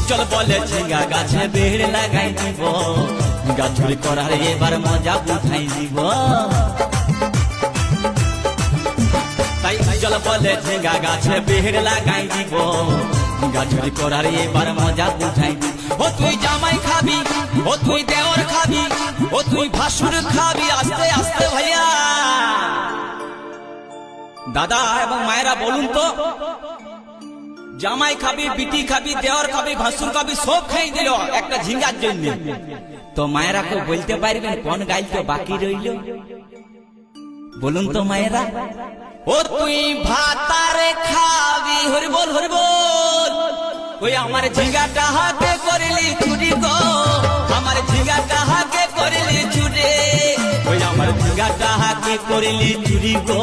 চল বলে ঝিঙ্গা গাছে বেড় লাগাই দিব, গাছ চুরি করার এবার মজা বুঝাই দিব। তাই চল বলে ঝিঙ্গা গাছে বেড় লাগাই দিব, গাছ চুরি করার এবার মজা বুঝাই দিব। ও তুই জামাই খাবি, ও তুই দেওর খাবি, ও তুই ভাসুর খাবি, আস্তে আস্তে ভাইয়া। দাদা এবং মায়েরা বলুন তো, জামাই খাবি, বিটি খাবি, দেওর খাবি, ভাসুর খাবি, সব খাই দিল একটা ঝিঙ্গার জন্য। তো মায়েরা কেউ বলতে পারবেন কোন গাইতে বাকি রইল? বলুন তো মায়েরা। ও তুই ভাতারে খাবি, হরি বল হরি বল। ওই আমার ঝিঙ্গাটা হাতে করলি চুরি গো, আমার ঝিঙ্গাটা হাতে করলি চুরি, ওই আমার ঝিঙ্গাটা হাতে করলি চুরি গো।